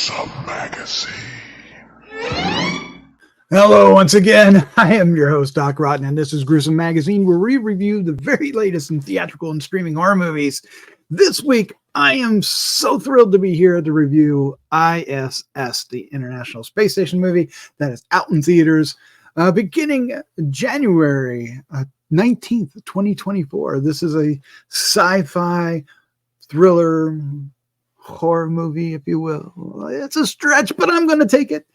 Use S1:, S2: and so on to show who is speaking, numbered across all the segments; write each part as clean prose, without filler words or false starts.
S1: Gruesome Magazine.
S2: Hello, once again. I am your host, Doc Rotten, and this is Gruesome Magazine, where we review the very latest in theatrical and streaming horror movies. This week, I am so thrilled to be here to review I.S.S., the International Space Station movie that is out in theaters beginning January 19th, 2024. This is a sci-fi thriller horror movie, if you will. It's a stretch, but I'm going to take it.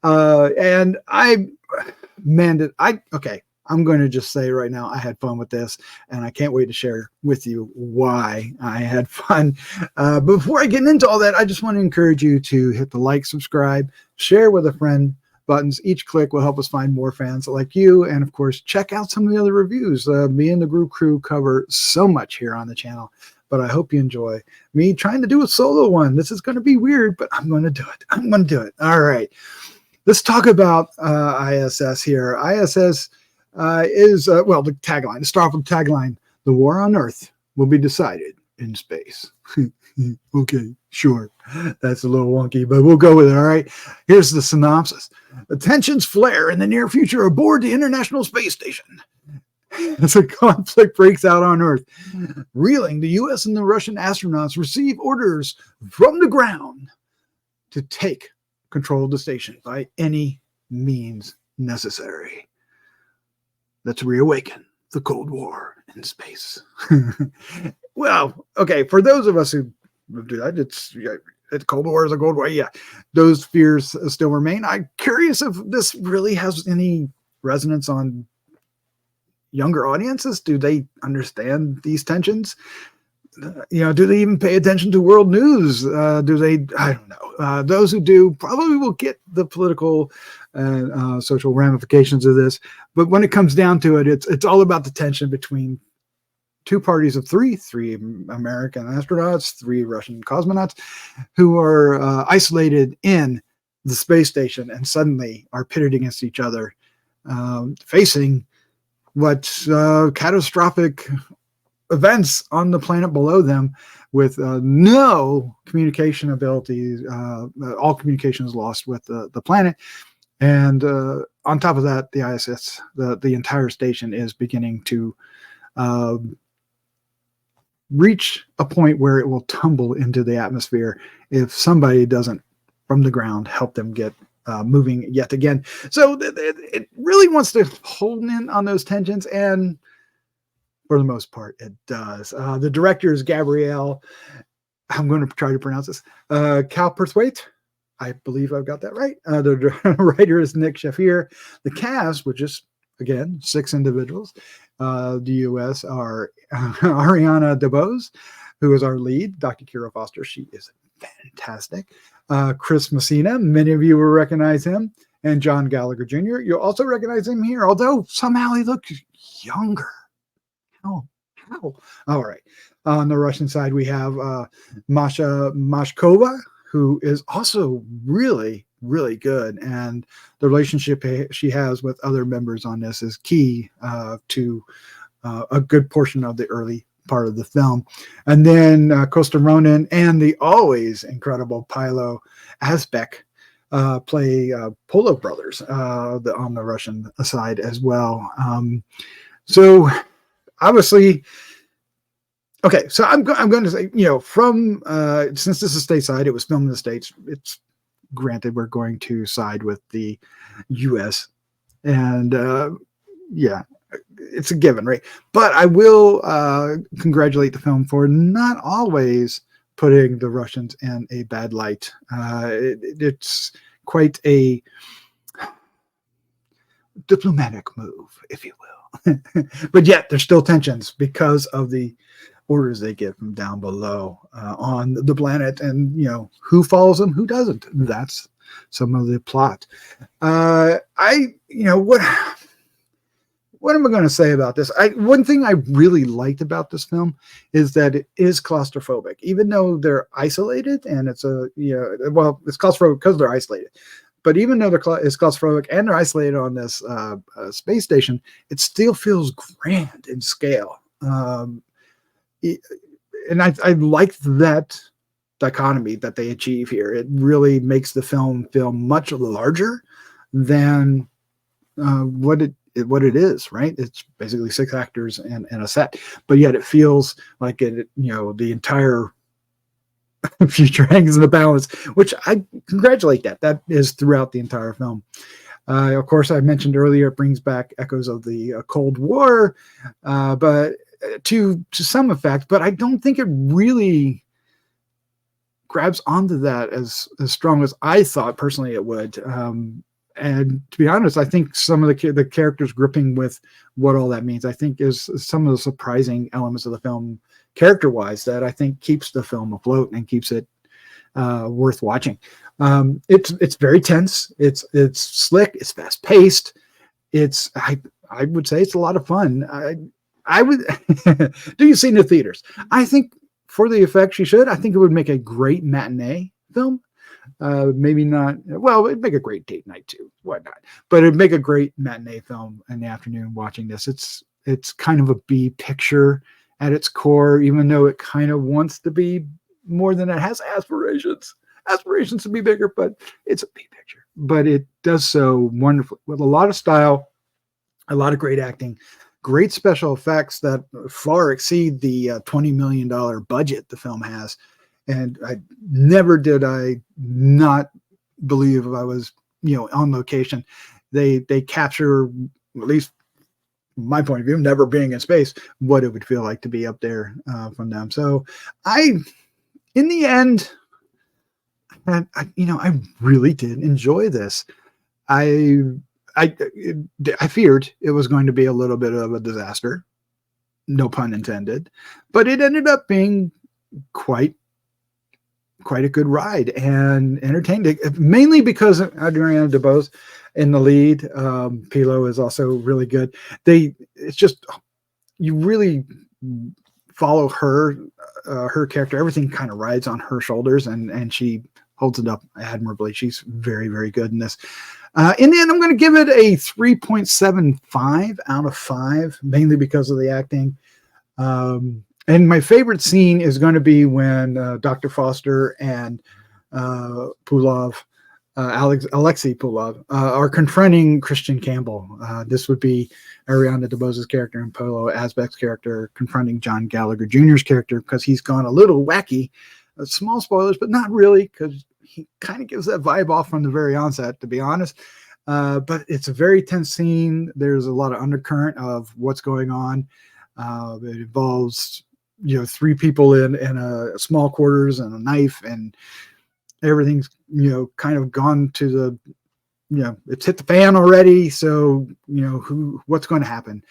S2: And I'm going to just say right now, I had fun with this, and I can't wait to share with you why I had fun. Before I get into all that, I just want to encourage you to hit the like, subscribe, share with a friend buttons. Each click will help us find more fans like you. And of course, check out some of the other reviews. Me and the Grue-Crew cover so much here on the channel, but I hope you enjoy me trying to do a solo one. This is going to be weird, but I'm going to do it. All right. Let's talk about I.S.S. here. I.S.S. is, the tagline, the Star Trek tagline, the war on Earth will be decided in space. Okay, sure. That's a little wonky, but we'll go with it, all right? Here's the synopsis. The tensions flare in the near future aboard the International Space Station as a conflict breaks out on Earth. Reeling, the U.S. and the Russian astronauts receive orders from the ground to take control of the station by any means necessary. Let's reawaken the Cold War in space. Well, okay, for those of us who do that, it's Cold War is a Cold War. Yeah, those fears still remain. I'm curious if this really has any resonance on younger audiences. Do they understand these tensions? Do they even pay attention to world news? I don't know. Those who do probably will get the political and social ramifications of this. But when it comes down to it, it's all about the tension between two parties of three American astronauts, 3 Russian cosmonauts who are isolated in the space station and suddenly are pitted against each other, facing what catastrophic events on the planet below them with no communication abilities. All communication is lost with the planet. And on top of that, the I.S.S., the entire station is beginning to reach a point where it will tumble into the atmosphere if somebody doesn't, from the ground, help them get moving yet again. So it really wants to hone in on those tensions, and for the most part, it does. The director is Gabriela. I'm going to try to pronounce this. Cowperthwaite. I believe I've got that right. The writer is Nick Shafir. The cast, which is, again, 6 individuals. The U.S. are Ariana DeBose, who is our lead. Dr. Kira Foster. She is fantastic. Chris Messina. Many of you will recognize him. And John Gallagher Jr. You'll also recognize him here, although somehow he looks younger. How? All right. On the Russian side, we have Masha Mashkova, who is also really, really good. And the relationship she has with other members on this is key to a good portion of the early part of the film. And then Costa Ronan and the always incredible Pilo Asbek play Polo brothers on the Russian side as well. So obviously, okay, so I'm going to say, from since this is stateside, it was filmed in the States. It's granted we're going to side with the U.S. and it's a given, right? But I will congratulate the film for not always putting the Russians in a bad light. It's quite a diplomatic move, if you will. But yet there's still tensions because of the orders they get from down below on the planet, and who follows them, who doesn't. That's some of the plot. What am I going to say about this? One thing I really liked about this film is that it is claustrophobic, even though they're isolated, and it's it's claustrophobic because they're isolated. But even though it's claustrophobic and they're isolated on this space station, it still feels grand in scale. And I liked that dichotomy that they achieve here. It really makes the film feel much larger than what it is, right? It's basically 6 actors and a set, but yet it feels like the entire future hangs in the balance, which I congratulate that is throughout the entire film. Of course, I mentioned earlier, it brings back echoes of the Cold War, but to some effect, but I don't think it really grabs onto that as strong as I thought personally it would. And to be honest, I think some of the characters gripping with what all that means, I think is some of the surprising elements of the film, character-wise, that I think keeps the film afloat and keeps it worth watching. It's very tense. It's slick. It's fast-paced. I would say it's a lot of fun. I would do you see in the theaters? I think for the effects you should. I think it would make a great matinee film. Maybe not. Well, it'd make a great date night too. Why not? But it'd make a great matinee film in the afternoon watching this. It's kind of a B picture at its core, even though it kind of wants to be more than it has aspirations to be bigger, but it's a B picture. But it does so wonderfully with a lot of style, a lot of great acting, great special effects that far exceed the $20 million budget the film has. And I not believe I was, on location. They capture, at least from my point of view, never being in space, what it would feel like to be up there from them. So in the end, I really did enjoy this. I feared it was going to be a little bit of a disaster, no pun intended, but it ended up being quite a good ride and entertaining, mainly because Adriana DeBose in the lead. Pilo is also really good. It's just, you really follow her character. Everything kind of rides on her shoulders, and she holds it up admirably. She's very, very good in this. In the end, I'm going to give it a 3.75 out of 5, mainly because of the acting. And my favorite scene is going to be when Dr. Foster and Alexei Pulov are confronting Christian Campbell. This would be Ariana DeBose's character and Polo Asbeck's character confronting John Gallagher Jr.'s character, because he's gone a little wacky. Small spoilers, but not really, because he kind of gives that vibe off from the very onset, to be honest. But it's a very tense scene. There's a lot of undercurrent of what's going on. It involves 3 people in a small quarters and a knife, and everything's kind of gone to the it's hit the fan already. So what's going to happen,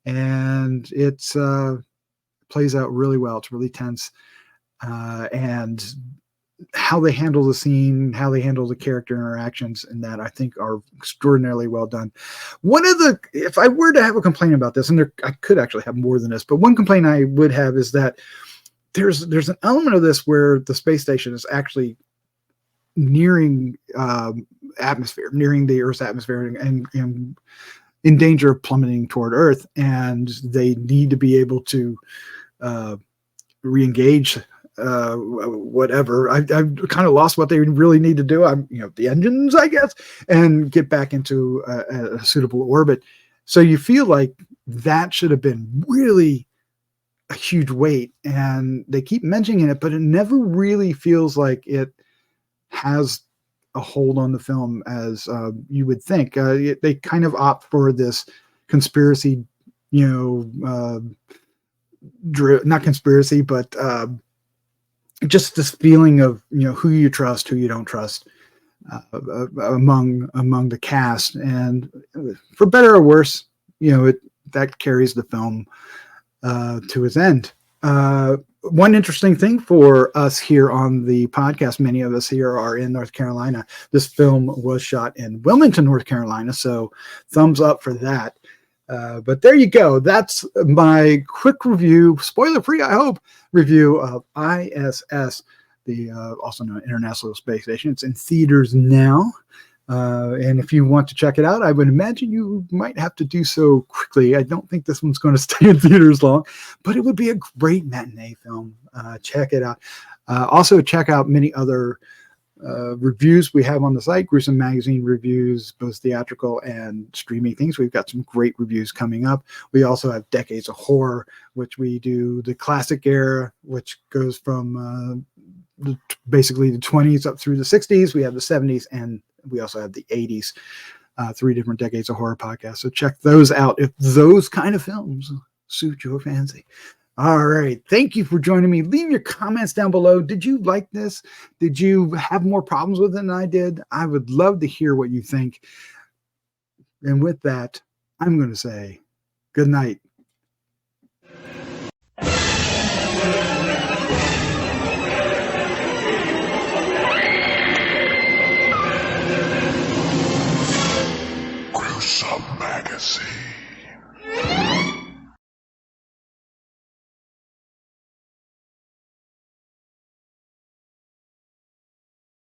S2: and it's plays out really well. It's really tense, and how they handle the scene, how they handle the character interactions, and that I think are extraordinarily well done. If I were to have a complaint about this, and I could actually have more than this, but one complaint I would have is that there's an element of this where the space station is actually nearing nearing the Earth's atmosphere, and in danger of plummeting toward Earth, and they need to be able to re-engage whatever. I've kind of lost what they really need to do. The engines, I guess, and get back into a suitable orbit. So you feel like that should have been really a huge weight, and they keep mentioning it, but it never really feels like it has a hold on the film as you would think. They kind of opt for this conspiracy, not conspiracy, but just this feeling of who you trust, who you don't trust among the cast, and for better or worse, that carries the film to its end. One interesting thing for us here on the podcast, many of us here are in North Carolina. This film was shot in Wilmington, North Carolina, so thumbs up for that. But there you go. That's my quick review, spoiler-free, I hope, review of I.S.S., the also known International Space Station. It's in theaters now. And if you want to check it out, I would imagine you might have to do so quickly. I don't think this one's going to stay in theaters long, but it would be a great matinee film. Check it out. Also, check out many other reviews we have on the site. Gruesome Magazine reviews, both theatrical and streaming things. We've got some great reviews coming up. We also have Decades of Horror, which we do the classic era, which goes from basically the 20s up through the 60s. We have the 70s, and we also have the 80s. 3 different Decades of Horror podcasts. So check those out if those kind of films suit your fancy. All right. Thank you for joining me. Leave your comments down below. Did you like this? Did you have more problems with it than I did? I would love to hear what you think. And with that, I'm going to say good night.